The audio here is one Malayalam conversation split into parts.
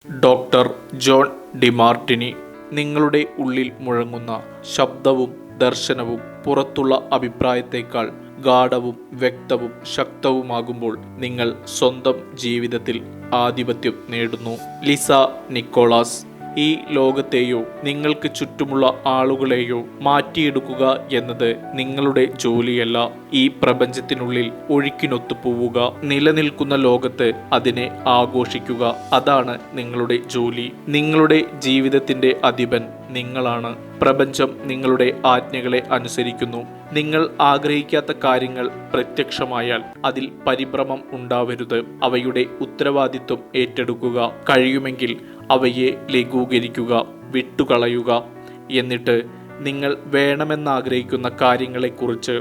Doctor John ഡിമാർട്ടിനി. നിങ്ങളുടെ ഉള്ളിൽ മുഴങ്ങുന്ന ശബ്ദവും ദർശനവും പുറത്തുള്ള അഭിപ്രായത്തേക്കാൾ ഗാഢവും വ്യക്തവും ശക്തവുമാകുമ്പോൾ നിങ്ങൾ സ്വന്തം ജീവിതത്തിൽ ആധിപത്യം നേടുന്നു. Lisa Nichols. ഈ ലോകത്തെയോ നിങ്ങൾക്ക് ചുറ്റുമുള്ള ആളുകളെയോ മാറ്റിയെടുക്കുക എന്നത് നിങ്ങളുടെ ജോലിയല്ല. ഈ പ്രപഞ്ചത്തിനുള്ളിൽ ഒഴുക്കിനൊത്തു പോവുക, നിലനിൽക്കുന്ന ലോകത്ത് അതിനെ ആഘോഷിക്കുക, അതാണ് നിങ്ങളുടെ ജോലി. നിങ്ങളുടെ ജീവിതത്തിന്റെ അധിപൻ നിങ്ങളാണ്. പ്രപഞ്ചം നിങ്ങളുടെ ആജ്ഞകളെ അനുസരിക്കുന്നു. നിങ്ങൾ ആഗ്രഹിക്കാത്ത കാര്യങ്ങൾ പ്രത്യക്ഷമായാൽ അതിൽ പരിഭ്രമം ഉണ്ടാവരുത്. അവയുടെ ഉത്തരവാദിത്വം ഏറ്റെടുക്കുക. കഴിയുമെങ്കിൽ അവയെ ലഘൂകരിക്കുക, വിട്ടുകളയുക. എന്നിട്ട് നിങ്ങൾ വേണമെന്നാഗ്രഹിക്കുന്ന കാര്യങ്ങളെക്കുറിച്ച്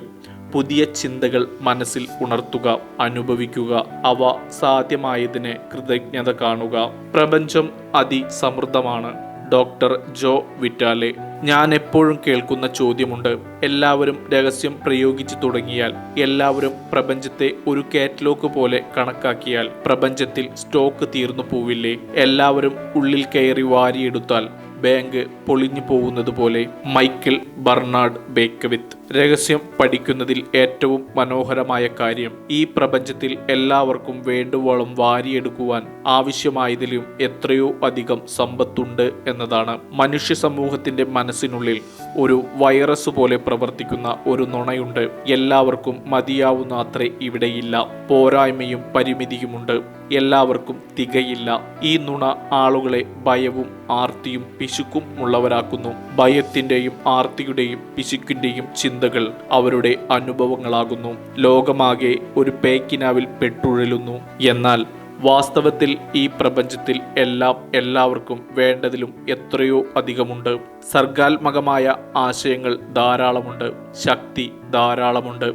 പുതിയ ചിന്തകൾ മനസ്സിൽ ഉണർത്തുക, അനുഭവിക്കുക. അവ സാധ്യമായതിന് കൃതജ്ഞത കാണുക. പ്രപഞ്ചം അതിസമൃദ്ധമാണ്. ഡോക്ടർ ജോ വിറ്റാലെ. ഞാൻ എപ്പോഴും കേൾക്കുന്ന ചോദ്യമുണ്ട്. എല്ലാവരും രഹസ്യം പ്രയോഗിച്ചു തുടങ്ങിയാൽ, എല്ലാവരും പ്രപഞ്ചത്തെ ഒരു കാറ്റലോഗ് പോലെ കണക്കാക്കിയാൽ പ്രപഞ്ചത്തിൽ സ്റ്റോക്ക് തീർന്നു പോവില്ലേ? എല്ലാവരും ഉള്ളിൽ കയറി വാരിയെടുത്താൽ ബാങ്ക് പൊളിഞ്ഞു പോകുന്നത് പോലെ. Michael Bernard Beckwith. രഹസ്യം പഠിക്കുന്നതിൽ ഏറ്റവും മനോഹരമായ കാര്യം ഈ പ്രപഞ്ചത്തിൽ എല്ലാവർക്കും വേണ്ടുവോളം വാരിയെടുക്കുവാൻ ആവശ്യമായതിലും എത്രയോ അധികം സമ്പത്തുണ്ട് എന്നതാണ്. മനുഷ്യ സമൂഹത്തിന്റെ മനസ്സിനുള്ളിൽ ഒരു വൈറസ് പോലെ പ്രവർത്തിക്കുന്ന ഒരു നുണയുണ്ട്. എല്ലാവർക്കും മതിയാവുന്ന അത്രേ ഇവിടെയില്ല. പോരായ്മയും പരിമിതിയുമുണ്ട്. എല്ലാവർക്കും തികയില്ല. ഈ നുണ ആളുകളെ ഭയവും ആർത്തിയും പിശുക്കും ഉള്ളവരാക്കുന്നു. ഭയത്തിന്റെയും ആർത്തിയുടെയും പിശുക്കിന്റെയും ചിന്തകൾ അവരുടെ അനുഭവങ്ങളാകുന്നു. ലോകമാകെ ഒരു പേക്കിനാവിൽ പെട്ടുഴലുന്നു. എന്നാൽ വാസ്തവത്തിൽ ഈ പ്രപഞ്ചത്തിൽ എല്ലാം എല്ലാവർക്കും വേണ്ടതിലും എത്രയോ അധികമുണ്ട്. സർഗാത്മകമായ ആശയങ്ങൾ ധാരാളമുണ്ട്. ശക്തി ധാരാളമുണ്ട്.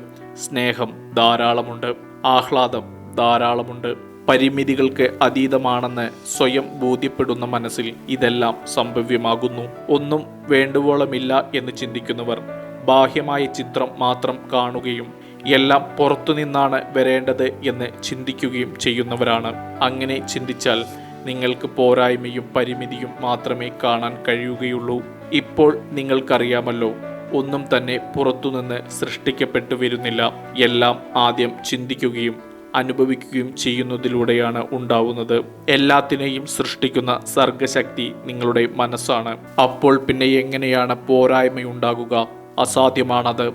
സ്നേഹം ധാരാളമുണ്ട്. ആഹ്ലാദം ധാരാളമുണ്ട്. പരിമിതികൾക്ക് അതീതമാണെന്ന് സ്വയം ബോധ്യപ്പെടുന്ന മനസ്സിൽ ഇതെല്ലാം സംഭവ്യമാകുന്നു. ഒന്നും വേണ്ടുവോളമില്ല എന്ന് ചിന്തിക്കുന്നവർ ബാഹ്യമായ ചിത്രം മാത്രം കാണുകയും എല്ലാം പുറത്തുനിന്നാണ് വരേണ്ടത് എന്ന് ചിന്തിക്കുകയും ചെയ്യുന്നവരാണ്. അങ്ങനെ ചിന്തിച്ചാൽ നിങ്ങൾക്ക് പോരായ്മയും പരിമിതിയും മാത്രമേ കാണാൻ കഴിയുകയുള്ളൂ. ഇപ്പോൾ നിങ്ങൾക്കറിയാമല്ലോ, ഒന്നും തന്നെ പുറത്തുനിന്ന് സൃഷ്ടിക്കപ്പെട്ടു വരുന്നില്ല. എല്ലാം ആദ്യം ചിന്തിക്കുകയും അനുഭവിക്കുകയും ചെയ്യുന്നതിലൂടെയാണ് ഉണ്ടാവുന്നത്. എല്ലാത്തിനെയും സൃഷ്ടിക്കുന്ന സർഗശക്തി നിങ്ങളുടെ മനസ്സാണ്. അപ്പോൾ പിന്നെ എങ്ങനെയാണ് പോരായ്മയുണ്ടാകുക? അസാധ്യമാണത്.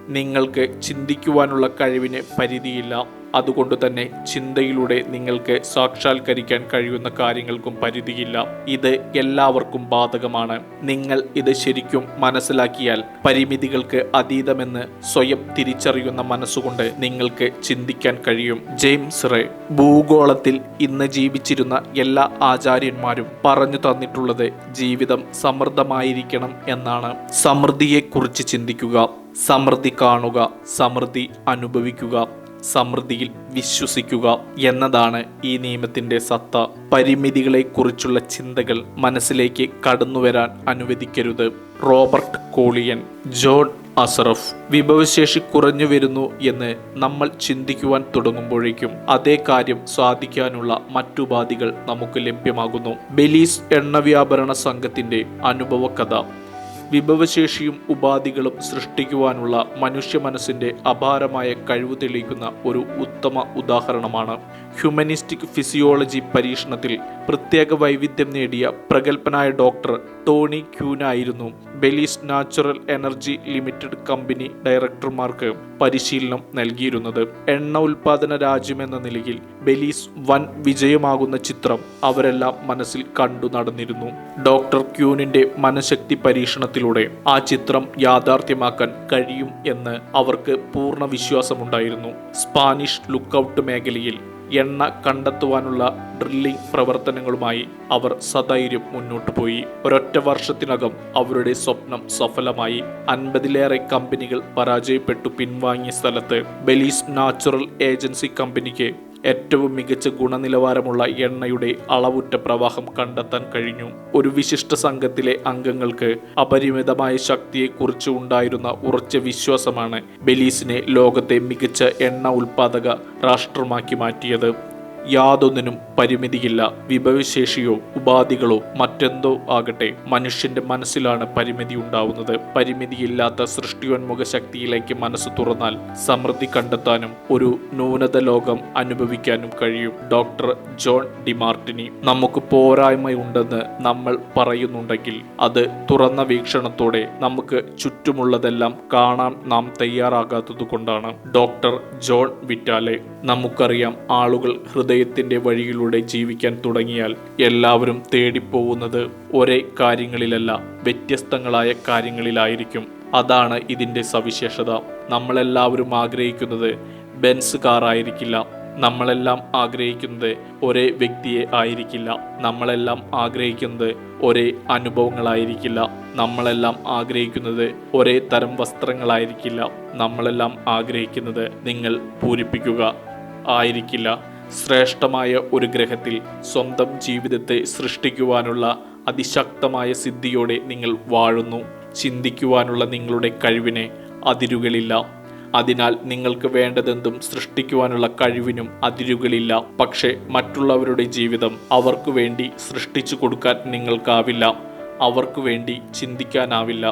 നിങ്ങൾക്ക് ചിന്തിക്കുവാനുള്ള കഴിവിന് പരിധിയില്ല. അതുകൊണ്ട് തന്നെ ചിന്തയിലൂടെ നിങ്ങൾക്ക് സാക്ഷാത്കരിക്കാൻ കഴിയുന്ന കാര്യങ്ങൾക്കും പരിധിയില്ല. ഇത് എല്ലാവർക്കും ബാധകമാണ്. നിങ്ങൾ ഇത് ശരിക്കും മനസ്സിലാക്കിയാൽ പരിമിതികൾക്ക് അതീതമെന്ന് സ്വയം തിരിച്ചറിയുന്ന മനസ്സുകൊണ്ട് നിങ്ങൾക്ക് ചിന്തിക്കാൻ കഴിയും. James ray. ഭൂഗോളത്തിൽ ഇന്ന് ജീവിച്ചിരുന്ന എല്ലാ ആചാര്യന്മാരും പറഞ്ഞു തന്നിട്ടുള്ളത് ജീവിതം സമൃദ്ധമായിരിക്കണം എന്നാണ്. സമൃദ്ധിയെക്കുറിച്ച് ചിന്തിക്കുക, സമൃദ്ധി കാണുക, സമൃദ്ധി അനുഭവിക്കുക, സമൃദ്ധിയിൽ വിശ്വസിക്കുക എന്നതാണ് ഈ നിയമത്തിന്റെ സത്ത. പരിമിതികളെക്കുറിച്ചുള്ള ചിന്തകൾ മനസ്സിലേക്ക് കടന്നുവരാൻ അനുവദിക്കരുത്. റോബർട്ട് കോളിയൻ. ജോൺ അസറഫ്. വിഭവശേഷി കുറഞ്ഞു വരുന്നു എന്ന് നമ്മൾ ചിന്തിക്കുവാൻ തുടങ്ങുമ്പോഴേക്കും അതേ കാര്യം സാധിക്കാനുള്ള മറ്റുപാധികൾ നമുക്ക് ലഭ്യമാകുന്നു. ബെലീസ് എണ്ണവ്യാപാരണ സംഘത്തിന്റെ അനുഭവ കഥ. വിഭവശേഷിയും ഉപാധികളും സൃഷ്ടിക്കുവാനുള്ള മനുഷ്യ മനസ്സിന്റെ അപാരമായ കഴിവ് തെളിയിക്കുന്ന ഒരു ഉത്തമ ഉദാഹരണമാണ്. ഹ്യൂമനിസ്റ്റിക് ഫിസിയോളജി പരീക്ഷണത്തിൽ പ്രത്യേക വൈവിധ്യം നേടിയ പ്രഗത്ഭനായ ഡോക്ടർ ടോണി ക്യൂനായിരുന്നു Belize natural energy limited company ഡയറക്ടർമാർക്ക് പരിശീലനം നൽകിയിരുന്നത്. എണ്ണ ഉൽപാദന രാജ്യമെന്ന നിലയിൽ ബെലീസ് വൻ വിജയമാകുന്ന ചിത്രം അവരെല്ലാം മനസ്സിൽ കണ്ടു നടന്നിരുന്നു. ഡോക്ടർ ക്യൂനിന്റെ മനഃശക്തി പരീക്ഷണത്തിലൂടെ ആ ചിത്രം യാഥാർത്ഥ്യമാക്കാൻ കഴിയും എന്ന് അവർക്ക് പൂർണ്ണ വിശ്വാസമുണ്ടായിരുന്നു. സ്പാനിഷ് ലുക്കൌട്ട് മേഖലയിൽ എണ്ണ കണ്ടെത്തുവാനുള്ള ഡ്രില്ലിംഗ് പ്രവർത്തനങ്ങളുമായി അവർ സധൈര്യം മുന്നോട്ടു പോയി. ഒരൊറ്റ വർഷത്തിനകം അവരുടെ സ്വപ്നം സഫലമായി. 50-ലേറെ കമ്പനികൾ പരാജയപ്പെട്ടു പിൻവാങ്ങിയ സ്ഥലത്ത് ബെലീസ് നാച്ചുറൽ ഏജൻസി കമ്പനിക്ക് ഏറ്റവും മികച്ച ഗുണനിലവാരമുള്ള എണ്ണയുടെ അളവുറ്റ പ്രവാഹം കണ്ടെത്താൻ കഴിഞ്ഞു. ഒരു വിശിഷ്ട സംഘത്തിലെ അംഗങ്ങൾക്ക് അപരിമിതമായ ശക്തിയെക്കുറിച്ച് ഉണ്ടായിരുന്ന ഉറച്ച വിശ്വാസമാണ് ബെലീസിനെ ലോകത്തെ മികച്ച എണ്ണ ഉൽപാദക രാഷ്ട്രമാക്കി മാറ്റിയത്. യാതൊന്നിനും പരിമിതിയില്ല. വിഭവശേഷിയോ ഉപാധികളോ മറ്റെന്തോ ആകട്ടെ, മനുഷ്യന്റെ മനസ്സിലാണ് പരിമിതി ഉണ്ടാവുന്നത്. പരിമിതിയില്ലാത്ത സൃഷ്ടിയോന്മുഖ ശക്തിയിലേക്ക് മനസ്സ് തുറന്നാൽ സമൃദ്ധി കണ്ടെത്താനും ഒരു നൂനത ലോകം അനുഭവിക്കാനും കഴിയും. Doctor John Demartini. നമുക്ക് പോരായ്മയുണ്ടെന്ന് നമ്മൾ പറയുന്നുണ്ടെങ്കിൽ അത് തുറന്ന വീക്ഷണത്തോടെ നമുക്ക് ചുറ്റുമുള്ളതെല്ലാം കാണാൻ നാം തയ്യാറാകാത്തതുകൊണ്ടാണ്. Doctor John വിറ്റാലെ. നമുക്കറിയാം, ആളുകൾ ഹൃദയത്തിന്റെ വഴിയിലൂടെ ജീവിക്കാൻ തുടങ്ങിയാൽ എല്ലാവരും തേടിപ്പോകുന്നത് ഒരേ കാര്യങ്ങളിലല്ല, വ്യത്യസ്തങ്ങളായ കാര്യങ്ങളിലായിരിക്കും. അതാണ് ഇതിന്റെ സവിശേഷത. നമ്മളെല്ലാവരും ആഗ്രഹിക്കുന്നത് ബെൻസ് കാർ ആയിരിക്കില്ല. നമ്മളെല്ലാം ആഗ്രഹിക്കുന്നത് ഒരേ വ്യക്തിയെ ആയിരിക്കില്ല. നമ്മളെല്ലാം ആഗ്രഹിക്കുന്നത് ഒരേ അനുഭവങ്ങളായിരിക്കില്ല. നമ്മളെല്ലാം ആഗ്രഹിക്കുന്നത് ഒരേ തരം വസ്ത്രങ്ങളായിരിക്കില്ല. നമ്മളെല്ലാം ആഗ്രഹിക്കുന്നത് നിങ്ങൾ പൂരിപ്പിക്കുക ആയിരിക്കില്ല. ശ്രേഷ്ഠമായ ഒരു ഗ്രഹത്തിൽ സ്വന്തം ജീവിതത്തെ സൃഷ്ടിക്കുവാനുള്ള അതിശക്തമായ സിദ്ധിയോടെ നിങ്ങൾ വാഴുന്നു. ചിന്തിക്കുവാനുള്ള നിങ്ങളുടെ കഴിവിന് അതിരുകളില്ല. അതിനാൽ നിങ്ങൾക്ക് വേണ്ടതെന്തും സൃഷ്ടിക്കുവാനുള്ള കഴിവിനും അതിരുകളില്ല. പക്ഷേ മറ്റുള്ളവരുടെ ജീവിതം അവർക്ക് വേണ്ടി സൃഷ്ടിച്ചു കൊടുക്കാൻ നിങ്ങൾക്കാവില്ല. അവർക്ക് വേണ്ടി ചിന്തിക്കാനാവില്ല.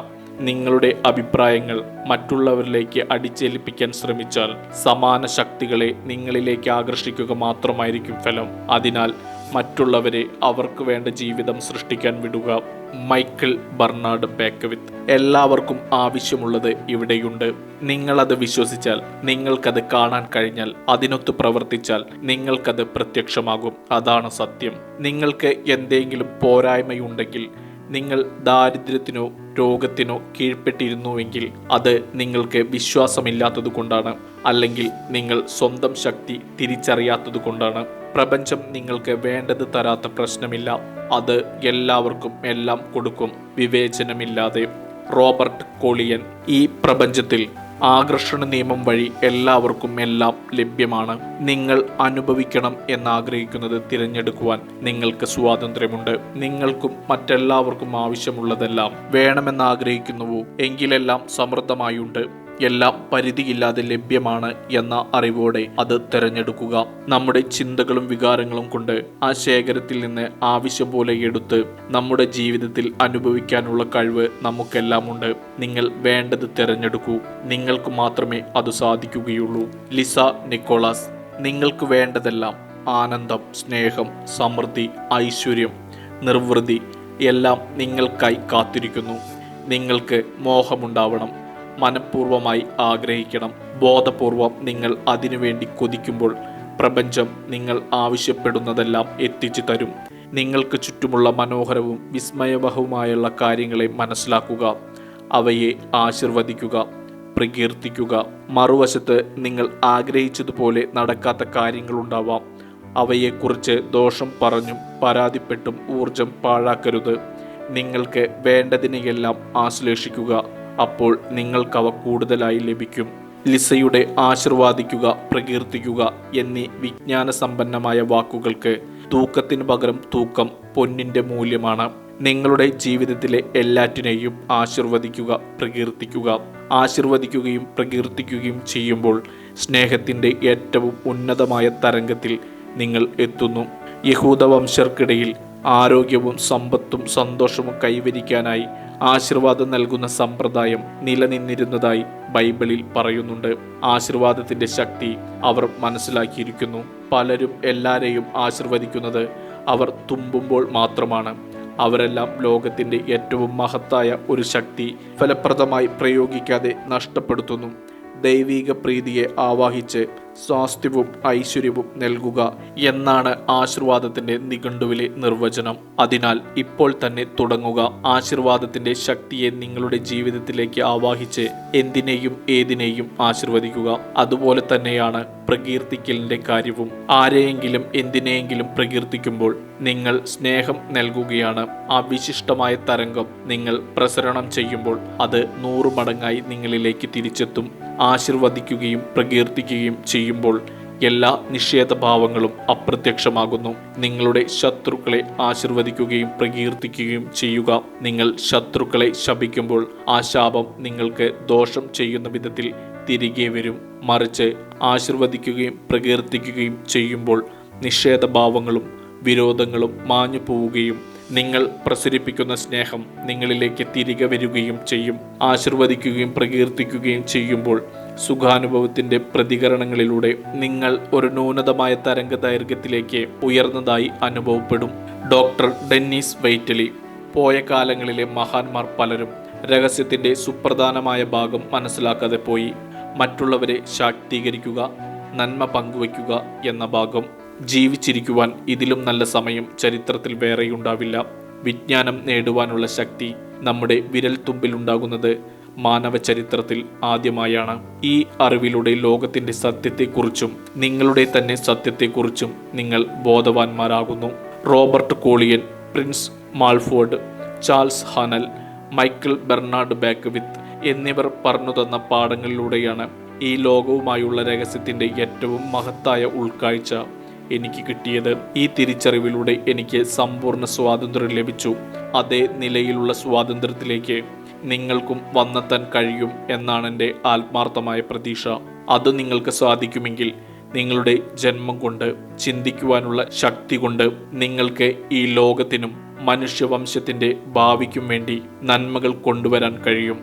നിങ്ങളുടെ അഭിപ്രായങ്ങൾ മറ്റുള്ളവരിലേക്ക് അടിച്ചേൽപ്പിക്കാൻ ശ്രമിച്ചാൽ സമാന ശക്തികളെ നിങ്ങളിലേക്ക് ആകർഷിക്കുക മാത്രമായിരിക്കും ഫലം. അതിനാൽ മറ്റുള്ളവരെ അവർക്ക് വേണ്ട ജീവിതം സൃഷ്ടിക്കാൻ വിടുക. Michael Bernard Beckwith. എല്ലാവർക്കും ആവശ്യമുള്ളത് ഇവിടെയുണ്ട്. നിങ്ങളത് വിശ്വസിച്ചാൽ, നിങ്ങൾക്കത് കാണാൻ കഴിഞ്ഞാൽ, അതിനൊത്ത് പ്രവർത്തിച്ചാൽ നിങ്ങൾക്കത് പ്രത്യക്ഷമാകും. അതാണ് സത്യം. നിങ്ങൾക്ക് എന്തെങ്കിലും പോരായ്മയുണ്ടെങ്കിൽ, നിങ്ങൾ ദാരിദ്ര്യത്തിനോ രോഗത്തിനോ കീഴ്പ്പെട്ടിരുന്നുവെങ്കിൽ അത് നിങ്ങൾക്ക് വിശ്വാസമില്ലാത്തത് കൊണ്ടാണ്. അല്ലെങ്കിൽ നിങ്ങൾ സ്വന്തം ശക്തി തിരിച്ചറിയാത്തത് കൊണ്ടാണ്. പ്രപഞ്ചം നിങ്ങൾക്ക് വേണ്ടത് തരാത്ത പ്രശ്നമില്ല. അത് എല്ലാവർക്കും എല്ലാം കൊടുക്കും, വിവേചനമില്ലാതെ. റോബർട്ട് കോളിയൻ. ഈ പ്രപഞ്ചത്തിൽ ആകർഷണ നിയമം വഴി എല്ലാവർക്കും എല്ലാം ലഭ്യമാണ്. നിങ്ങൾ അനുഭവിക്കണം എന്നാഗ്രഹിക്കുന്നത് തിരഞ്ഞെടുക്കുവാൻ നിങ്ങൾക്ക് സ്വാതന്ത്ര്യമുണ്ട്. നിങ്ങൾക്കും മറ്റെല്ലാവർക്കും ആവശ്യമുള്ളതെല്ലാം വേണമെന്നാഗ്രഹിക്കുന്നുവോ എങ്കിലെല്ലാം സമൃദ്ധമായുണ്ട്. എല്ലാം പരിധിയില്ലാതെ ലഭ്യമാണ് എന്ന അറിവോടെ അത് തിരഞ്ഞെടുക്കുക. നമ്മുടെ ചിന്തകളും വികാരങ്ങളും കൊണ്ട് ആ ശേഖരത്തിൽ നിന്ന് ആവശ്യം പോലെ എടുത്ത് നമ്മുടെ ജീവിതത്തിൽ അനുഭവിക്കാനുള്ള കഴിവ് നമുക്കെല്ലാം ഉണ്ട്. നിങ്ങൾ വേണ്ടത് തിരഞ്ഞെടുക്കൂ. നിങ്ങൾക്ക് മാത്രമേ അത് സാധിക്കുകയുള്ളൂ. Lisa Nichols. നിങ്ങൾക്ക് വേണ്ടതെല്ലാം ആനന്ദം, സ്നേഹം, സമൃദ്ധി, ഐശ്വര്യം, നിർവൃതി എല്ലാം നിങ്ങൾക്കായി കാത്തിരിക്കുന്നു. നിങ്ങൾക്ക് മോഹമുണ്ടാവണം. മനഃപൂർവ്വമായി ആഗ്രഹിക്കണം. ബോധപൂർവം നിങ്ങൾ അതിനുവേണ്ടി കൊതിക്കുമ്പോൾ പ്രപഞ്ചം നിങ്ങൾ ആവശ്യപ്പെടുന്നതെല്ലാം എത്തിച്ചു തരും. നിങ്ങൾക്ക് ചുറ്റുമുള്ള മനോഹരവും വിസ്മയബഹുമായുള്ള കാര്യങ്ങളെ മനസ്സിലാക്കുക. അവയെ ആശീർവദിക്കുക, പ്രകീർത്തിക്കുക. മറുവശത്ത് നിങ്ങൾ ആഗ്രഹിച്ചതുപോലെ നടക്കാത്ത കാര്യങ്ങളുണ്ടാവാം. അവയെക്കുറിച്ച് ദോഷം പറഞ്ഞും പരാതിപ്പെട്ടും ഊർജം പാഴാക്കരുത്. നിങ്ങൾക്ക് വേണ്ടതിനെയെല്ലാം ആശ്ലേഷിക്കുക. അപ്പോൾ നിങ്ങൾക്കവ കൂടുതലായി ലഭിക്കും. ലിസയുടെ ആശീർവാദിക്കുക, പ്രകീർത്തിക്കുക എന്നീ വിജ്ഞാനസമ്പന്നമായ വാക്കുകൾക്ക് തൂക്കത്തിന് പകരം തൂക്കം പൊന്നിൻ്റെ മൂല്യമാണ്. നിങ്ങളുടെ ജീവിതത്തിലെ എല്ലാറ്റിനെയും ആശീർവദിക്കുക, പ്രകീർത്തിക്കുക. ആശീർവദിക്കുകയും പ്രകീർത്തിക്കുകയും ചെയ്യുമ്പോൾ സ്നേഹത്തിൻ്റെ ഏറ്റവും ഉന്നതമായ തരംഗത്തിൽ നിങ്ങൾ എത്തുന്നു. യഹൂദ വംശർക്കിടയിൽ ആരോഗ്യവും സമ്പത്തും സന്തോഷവും കൈവരിക്കാനായി ആശീർവാദം നൽകുന്ന സമ്പ്രദായം നിലനിന്നിരുന്നതായി ബൈബിളിൽ പറയുന്നുണ്ട്. ആശീർവാദത്തിന്റെ ശക്തി അവർ മനസ്സിലാക്കിയിരിക്കുന്നു. പലരും എല്ലാവരെയും ആശീർവദിക്കുന്നത് അവർ തുമ്പുമ്പോൾ മാത്രമാണ്. അവരെല്ലാം ലോകത്തിന്റെ ഏറ്റവും മഹത്തായ ഒരു ശക്തി ഫലപ്രദമായി പ്രയോഗിക്കാതെ നഷ്ടപ്പെടുത്തുന്നു. ദൈവിക പ്രീതിയെ ആവാഹിച്ച് സ്വാസ്ഥ്യവും ഐശ്വര്യവും നൽകുക എന്നാണ് ആശീർവാദത്തിന്റെ നിഘണ്ടുവിലെ നിർവചനം. അതിനാൽ ഇപ്പോൾ തന്നെ തുടങ്ങുക. ആശീർവാദത്തിന്റെ ശക്തിയെ നിങ്ങളുടെ ജീവിതത്തിലേക്ക് ആവാഹിച്ച് എന്തിനേയും ഏതിനേയും ആശീർവദിക്കുക. അതുപോലെ തന്നെയാണ് പ്രകീർത്തിക്കലിന്റെ കാര്യവും. ആരെയെങ്കിലും എന്തിനെയെങ്കിലും പ്രകീർത്തിക്കുമ്പോൾ നിങ്ങൾ സ്നേഹം നൽകുകയാണ്. ആ വിശിഷ്ടമായ തരംഗം നിങ്ങൾ പ്രസരണം ചെയ്യുമ്പോൾ അത് 100 മടങ്ങായി നിങ്ങളിലേക്ക് തിരിച്ചെത്തും. ആശീർവദിക്കുകയും പ്രകീർത്തിക്കുകയും ചെയ്യുമ്പോൾ എല്ലാ നിഷേധഭാവങ്ങളും അപ്രത്യക്ഷമാകുന്നു. നിങ്ങളുടെ ശത്രുക്കളെ ആശീർവദിക്കുകയും പ്രകീർത്തിക്കുകയും ചെയ്യുക. നിങ്ങൾ ശത്രുക്കളെ ശപിക്കുമ്പോൾ ആ ശാപം നിങ്ങൾക്ക് ദോഷം ചെയ്യുന്ന വിധത്തിൽ തിരികെ വരും. മറിച്ച് ആശീർവദിക്കുകയും പ്രകീർത്തിക്കുകയും ചെയ്യുമ്പോൾ നിഷേധഭാവങ്ങളും വിരോധങ്ങളും മാഞ്ഞു പോവുകയും നിങ്ങൾ പ്രസരിപ്പിക്കുന്ന സ്നേഹം നിങ്ങളിലേക്ക് തിരികെ വരികയും ചെയ്യും. ആശീർവദിക്കുകയും പ്രകീർത്തിക്കുകയും ചെയ്യുമ്പോൾ സുഖാനുഭവത്തിന്റെ പ്രതികരണങ്ങളിലൂടെ നിങ്ങൾ ഒരു ന്യൂനതമായ തരംഗ ദൈർഘ്യത്തിലേക്ക് ഉയർന്നതായി അനുഭവപ്പെടും. Doctor Dennis Waitley. പോയ കാലങ്ങളിലെ മഹാന്മാർ പലരും രഹസ്യത്തിന്റെ സുപ്രധാനമായ ഭാഗം മനസ്സിലാക്കാതെ പോയി. മറ്റുള്ളവരെ ശാക്തീകരിക്കുക, നന്മ പങ്കുവയ്ക്കുക എന്ന ഭാഗം. ജീവിച്ചിരിക്കുവാൻ ഇതിലും നല്ല സമയം ചരിത്രത്തിൽ വേറെയുണ്ടാവില്ല. വിജ്ഞാനം നേടുവാനുള്ള ശക്തി നമ്മുടെ വിരൽത്തുമ്പിലുണ്ടാകുന്നത് മാനവ ചരിത്രത്തിൽ ആദ്യമായാണ്. ഈ അറിവിലൂടെ ലോകത്തിന്റെ സത്യത്തെക്കുറിച്ചും നിങ്ങളുടെ തന്നെ സത്യത്തെക്കുറിച്ചും നിങ്ങൾ ബോധവാന്മാരാകുന്നു. Robert Collier, Prentice Mulford, Charles Haanel, Michael Bernard Beckwith എന്നിവർ പറഞ്ഞു തന്ന പാഠങ്ങളിലൂടെയാണ് ഈ ലോകവുമായുള്ള രഹസ്യത്തിന്റെ ഏറ്റവും മഹത്തായ ഉൾക്കാഴ്ച എനിക്ക് കിട്ടിയത്. ഈ തിരിച്ചറിവിലൂടെ എനിക്ക് സമ്പൂർണ്ണ സ്വാതന്ത്ര്യം ലഭിച്ചു. അതേ നിലയിലുള്ള സ്വാതന്ത്ര്യത്തിലേക്ക് നിങ്ങൾക്കും വന്നെത്താൻ കഴിയും എന്നാണ് എൻ്റെ ആത്മാർത്ഥമായ പ്രതീക്ഷ. അത് നിങ്ങൾക്ക് സാധിക്കുമെങ്കിൽ നിങ്ങളുടെ ജന്മം കൊണ്ട്, ചിന്തിക്കുവാനുള്ള ശക്തി കൊണ്ട് നിങ്ങൾക്ക് ഈ ലോകത്തിനും മനുഷ്യവംശത്തിന്റെ ഭാവിക്കും വേണ്ടി നന്മകൾ കൊണ്ടുവരാൻ കഴിയും.